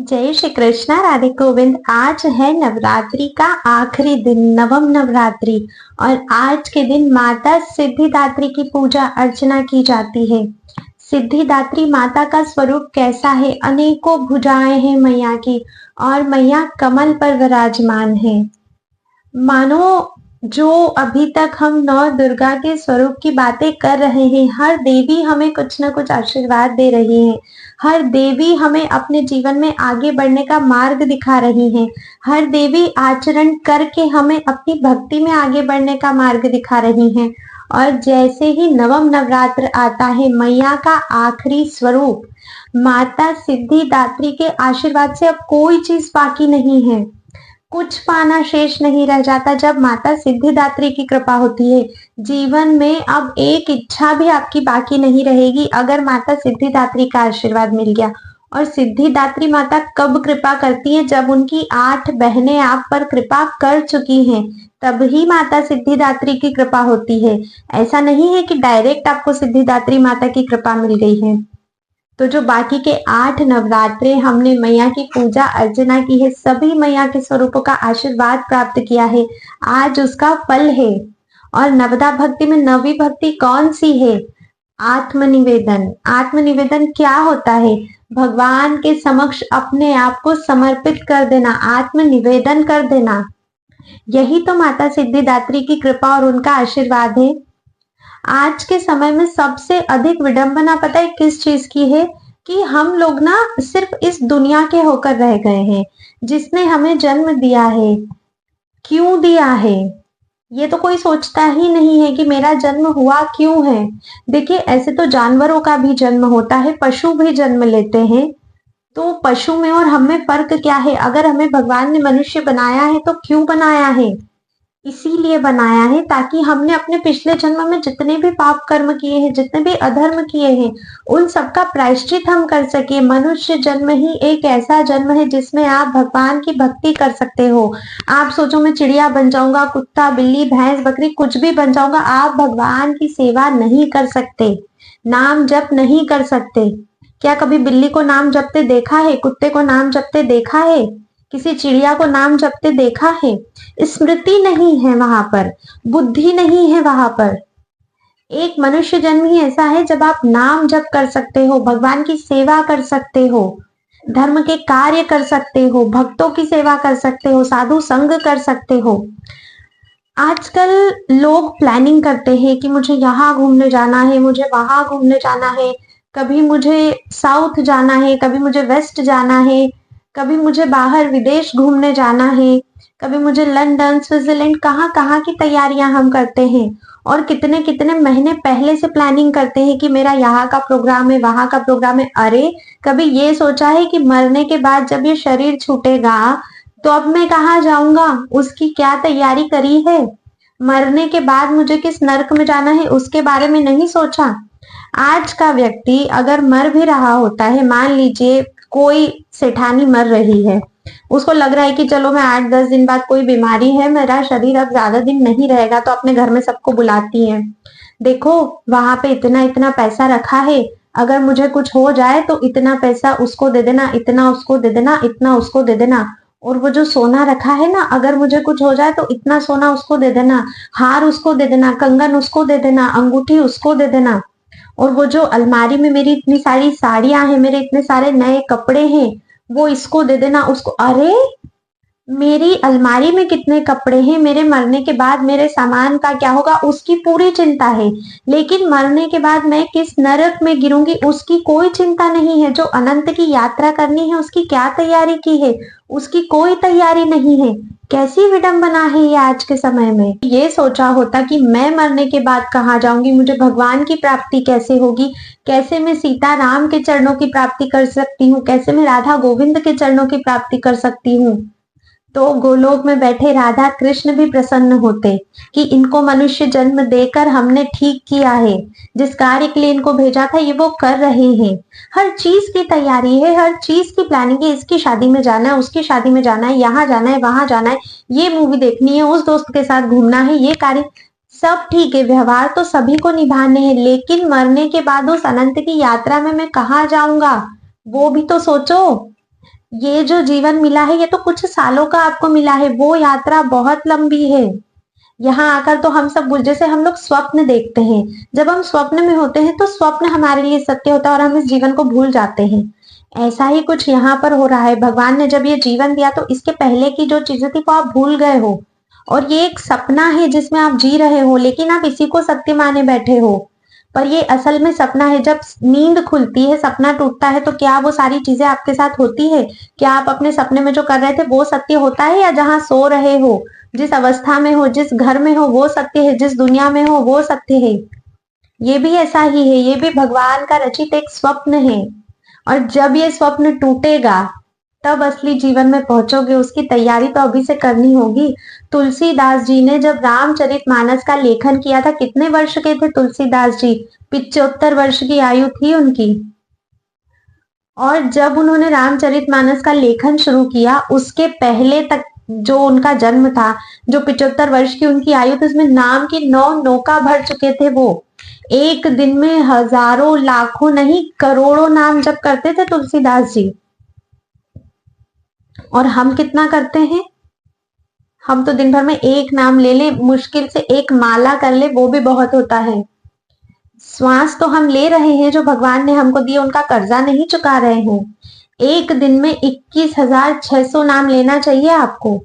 जय श्री कृष्णा, राधे गोविंद। आज है नवरात्रि का आखिरी दिन, नवम नवरात्रि। और आज के दिन माता सिद्धिदात्री की पूजा अर्चना की जाती है। सिद्धिदात्री माता का स्वरूप कैसा है? अनेकों भुजाएं हैं मैया की, और मैया कमल पर विराजमान है। मानो जो अभी तक हम नौ दुर्गा के स्वरूप की बातें कर रहे हैं, हर देवी हमें कुछ न कुछ आशीर्वाद दे रही है। हर देवी हमें अपने जीवन में आगे बढ़ने का मार्ग दिखा रही है। हर देवी आचरण करके हमें अपनी भक्ति में आगे बढ़ने का मार्ग दिखा रही है। और जैसे ही नवम नवरात्र आता है, मैया का आखिरी स्वरूप माता सिद्धिदात्री के आशीर्वाद से अब कोई चीज बाकी नहीं है। कुछ पाना शेष नहीं रह जाता जब माता सिद्धिदात्री की कृपा होती है। जीवन में अब एक इच्छा भी आपकी बाकी नहीं रहेगी अगर माता सिद्धिदात्री का आशीर्वाद मिल गया। और सिद्धिदात्री माता कब कृपा करती है? जब उनकी 8 बहनें आप पर कृपा कर चुकी हैं, तब ही माता सिद्धिदात्री की कृपा होती है। ऐसा नहीं है कि डायरेक्ट आपको सिद्धिदात्री माता की कृपा मिल गई है। तो जो बाकी के 8 नवरात्रे हमने मैया की पूजा अर्चना की है, सभी मैया के स्वरूपों का आशीर्वाद प्राप्त किया है, आज उसका फल है। और नवदा भक्ति में नवी भक्ति कौन सी है? आत्मनिवेदन। आत्मनिवेदन क्या होता है? भगवान के समक्ष अपने आप को समर्पित कर देना, आत्मनिवेदन कर देना। यही तो माता सिद्धिदात्री की कृपा और उनका आशीर्वाद है। आज के समय में सबसे अधिक विडंबना पता है किस चीज की है? कि हम लोग ना सिर्फ इस दुनिया के होकर रह गए हैं। जिसने हमें जन्म दिया है, क्यों दिया है, ये तो कोई सोचता ही नहीं है कि मेरा जन्म हुआ क्यों है। देखिए, ऐसे तो जानवरों का भी जन्म होता है, पशु भी जन्म लेते हैं। तो पशु में और हम में फर्क क्या है? अगर हमें भगवान ने मनुष्य बनाया है तो क्यों बनाया है? इसीलिए बनाया है ताकि हमने अपने पिछले जन्म में जितने भी पाप कर्म किए हैं, जितने भी अधर्म किए हैं, उन सबका प्रायश्चित हम कर सके। मनुष्य जन्म ही एक ऐसा जन्म है जिसमें आप भगवान की भक्ति कर सकते हो। आप सोचो मैं चिड़िया बन जाऊंगा, कुत्ता, बिल्ली, भैंस, बकरी, कुछ भी बन जाऊंगा, आप भगवान की सेवा नहीं कर सकते, नाम जप नहीं कर सकते। क्या कभी बिल्ली को नाम जपते देखा है? कुत्ते को नाम जपते देखा है? किसी चिड़िया को नाम जपते देखा है? स्मृति नहीं है वहां पर, बुद्धि नहीं है वहां पर। एक मनुष्य जन्म ही ऐसा है जब आप नाम जप कर सकते हो, भगवान की सेवा कर सकते हो, धर्म के कार्य कर सकते हो, भक्तों की सेवा कर सकते हो, साधु संग कर सकते हो। आजकल लोग प्लानिंग करते हैं कि मुझे यहाँ घूमने जाना है, मुझे वहां घूमने जाना है, कभी मुझे साउथ जाना है, कभी मुझे वेस्ट जाना है, कभी मुझे बाहर विदेश घूमने जाना है, कभी मुझे लंदन, स्विट्जरलैंड, कहाँ कहाँ की तैयारियां हम करते हैं। और कितने कितने महीने पहले से प्लानिंग करते हैं कि मेरा यहाँ का प्रोग्राम है, वहां का प्रोग्राम है। अरे, कभी ये सोचा है कि मरने के बाद जब ये शरीर छूटेगा तो अब मैं कहाँ जाऊंगा? उसकी क्या तैयारी करी है? मरने के बाद मुझे किस नर्क में जाना है उसके बारे में नहीं सोचा। आज का व्यक्ति अगर मर भी रहा होता है, मान लीजिए कोई सेठानी मर रही है, उसको लग रहा है कि चलो मैं 8-10 दिन बाद, कोई बीमारी है, मेरा शरीर अब ज्यादा दिन नहीं रहेगा, तो अपने घर में सबको बुलाती है। देखो, वहां पे इतना इतना पैसा रखा है, अगर मुझे कुछ हो जाए तो इतना पैसा उसको दे देना, इतना उसको दे देना, इतना उसको दे देना। और वो जो सोना रखा है ना, अगर मुझे कुछ हो जाए तो इतना सोना उसको दे देना, हार उसको दे देना, कंगन उसको दे देना, अंगूठी उसको दे देना। और वो जो अलमारी में मेरी इतनी सारी साड़ियां हैं, मेरे इतने सारे नए कपड़े हैं, वो इसको दे देना, उसको। अरे, मेरी अलमारी में कितने कपड़े हैं, मेरे मरने के बाद मेरे सामान का क्या होगा, उसकी पूरी चिंता है। लेकिन मरने के बाद मैं किस नरक में गिरूंगी उसकी कोई चिंता नहीं है। जो अनंत की यात्रा करनी है उसकी क्या तैयारी की है, उसकी कोई तैयारी नहीं है। कैसी विडंबना है ये आज के समय में। ये सोचा होता कि मैं मरने के बाद कहाँ जाऊंगी, मुझे भगवान की प्राप्ति कैसे होगी, कैसे मैं सीता राम के चरणों की प्राप्ति कर सकती हूँ, कैसे मैं राधा गोविंद के चरणों की प्राप्ति कर सकती हूँ, तो गोलोक में बैठे राधा कृष्ण भी प्रसन्न होते कि इनको मनुष्य जन्म देकर हमने ठीक किया है, जिस कार्य के लिए इनको भेजा था ये वो कर रहे हैं। हर चीज की तैयारी है, हर चीज की प्लानिंग है। इसकी शादी में जाना है, उसकी शादी में जाना है, यहाँ जाना है, वहां जाना है, ये मूवी देखनी है, उस दोस्त के साथ घूमना है, ये कार्य सब ठीक है। व्यवहार तो सभी को निभाने हैं, लेकिन मरने के बाद उस अनंत की यात्रा में मैं कहाँ जाऊंगा वो भी तो सोचो। ये जो जीवन मिला है ये तो कुछ सालों का आपको मिला है, वो यात्रा बहुत लंबी है। यहाँ आकर तो हम सब जैसे हम लोग स्वप्न देखते हैं, जब हम स्वप्न में होते हैं तो स्वप्न हमारे लिए सत्य होता है और हम इस जीवन को भूल जाते हैं। ऐसा ही कुछ यहाँ पर हो रहा है। भगवान ने जब ये जीवन दिया तो इसके पहले की जो चीजें थी वो आप भूल गए हो, और ये एक सपना है जिसमें आप जी रहे हो, लेकिन आप इसी को सत्य माने बैठे हो। पर ये असल में सपना है। जब नींद खुलती है, सपना टूटता है, तो क्या वो सारी चीजें आपके साथ होती है? क्या आप अपने सपने में जो कर रहे थे वो सत्य होता है, या जहां सो रहे हो, जिस अवस्था में हो, जिस घर में हो वो सत्य है, जिस दुनिया में हो वो सत्य है? ये भी ऐसा ही है, ये भी भगवान का रचित एक स्वप्न है। और जब ये स्वप्न टूटेगा तब असली जीवन में पहुंचोगे, उसकी तैयारी तो अभी से करनी होगी। तुलसीदास जी ने जब रामचरितमानस का लेखन किया था, कितने वर्ष के थे तुलसीदास जी? 75 वर्ष की आयु थी उनकी। और जब उन्होंने रामचरितमानस का लेखन शुरू किया, उसके पहले तक जो उनका जन्म था, जो 75 वर्ष की उनकी आयु थी, उसमें नाम की 9 नौका भर चुके थे वो। एक दिन में हजारों लाखों नहीं करोड़ों नाम जप करते थे तुलसीदास जी। और हम कितना करते हैं? हम तो दिन भर में एक नाम ले ले, मुश्किल से एक माला कर ले, वो भी बहुत होता है। श्वास तो हम ले रहे हैं, जो भगवान ने हमको दिए उनका कर्जा नहीं चुका रहे हैं। एक दिन में 21,600 नाम लेना चाहिए आपको।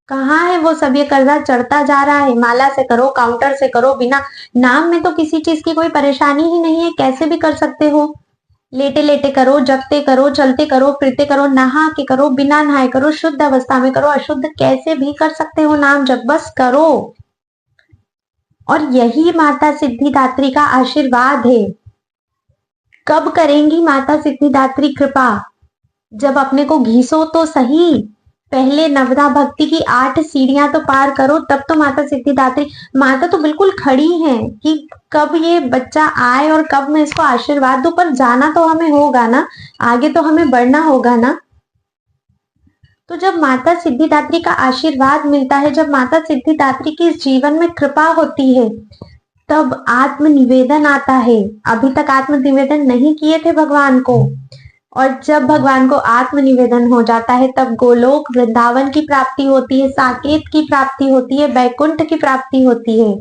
कहाँ है वो सब? ये कर्जा चढ़ता जा रहा है। माला से करो, काउंटर से करो, बिना नाम में तो किसी चीज की कोई परेशानी ही नहीं है, कैसे भी कर सकते हो। लेटे लेटे करो, जगते करो, चलते करो, फिरते करो, नहा के करो, बिना नहाए करो, शुद्ध अवस्था में करो, अशुद्ध कैसे भी कर सकते हो नाम जब, बस करो। और यही माता सिद्धिदात्री का आशीर्वाद है। कब करेंगी माता सिद्धिदात्री कृपा? जब अपने को घिसो तो सही। पहले नवदा भक्ति की 8 सीढ़ियां तो पार करो, तब तो माता सिद्धिदात्री। माता तो बिल्कुल खड़ी है कि कब ये बच्चा आए और कब मैं इसको आशीर्वाद दूं, पर जाना तो हमें होगा ना, आगे तो हमें बढ़ना होगा ना। तो जब माता सिद्धिदात्री का आशीर्वाद मिलता है, जब माता सिद्धिदात्री की इस जीवन में कृपा होती है, तब आत्म निवेदन आता है। अभी तक आत्म निवेदन नहीं किए थे भगवान को, और जब भगवान को आत्म निवेदन हो जाता है तब गोलोक वृंदावन की प्राप्ति होती है, साकेत की प्राप्ति होती है, बैकुंठ की प्राप्ति होती है।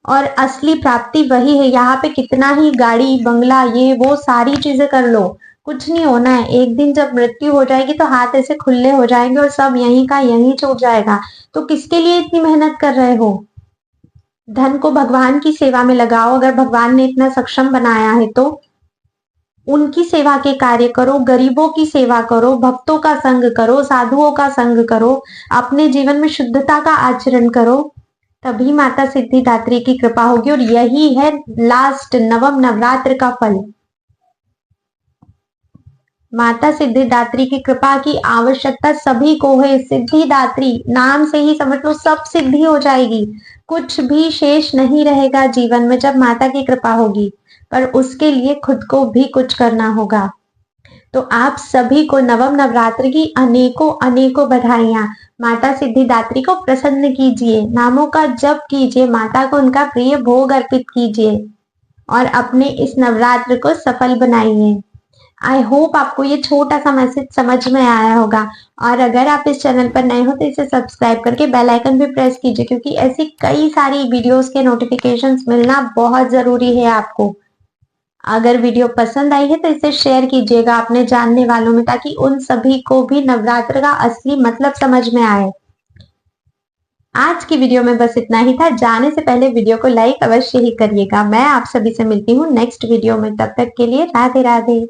और असली प्राप्ति वही है। यहाँ पे कितना ही गाड़ी बंगला ये वो सारी चीजें कर लो, कुछ नहीं होना है। एक दिन जब मृत्यु हो जाएगी तो हाथ ऐसे खुले हो जाएंगे और सब यहीं का यहीं छूट जाएगा। तो किसके लिए इतनी मेहनत कर रहे हो? धन को भगवान की सेवा में लगाओ। अगर भगवान ने इतना सक्षम बनाया है तो उनकी सेवा के कार्य करो, गरीबों की सेवा करो, भक्तों का संग करो, साधुओं का संग करो, अपने जीवन में शुद्धता का आचरण करो, तभी माता सिद्धिदात्री की कृपा होगी। और यही है लास्ट नवम नवरात्र का फल। माता सिद्धिदात्री की कृपा की आवश्यकता सभी को है। सिद्धिदात्री नाम से ही समझ लो सब सिद्धि हो जाएगी, कुछ भी शेष नहीं रहेगा जीवन में जब माता की कृपा होगी। पर उसके लिए खुद को भी कुछ करना होगा। तो आप सभी को नवम नवरात्र की अनेकों अनेकों बधाइयां। माता सिद्धिदात्री को प्रसन्न कीजिए, नामों का जप कीजिए, माता को उनका प्रिय भोग अर्पित कीजिए और अपने इस नवरात्र को सफल बनाइए। आई होप आपको ये छोटा सा मैसेज समझ में आया होगा। और अगर आप इस चैनल पर नए हो तो इसे सब्सक्राइब करके बेल आइकन भी प्रेस कीजिए, क्योंकि ऐसी कई सारी वीडियोस के नोटिफिकेशंस मिलना बहुत जरूरी है आपको। अगर वीडियो पसंद आई है तो इसे शेयर कीजिएगा अपने जानने वालों में, ताकि उन सभी को भी नवरात्र का असली मतलब समझ में आए। आज की वीडियो में बस इतना ही था। जाने से पहले वीडियो को लाइक अवश्य ही करिएगा। मैं आप सभी से मिलती हूँ नेक्स्ट वीडियो में, तब तक के लिए राधे राधे।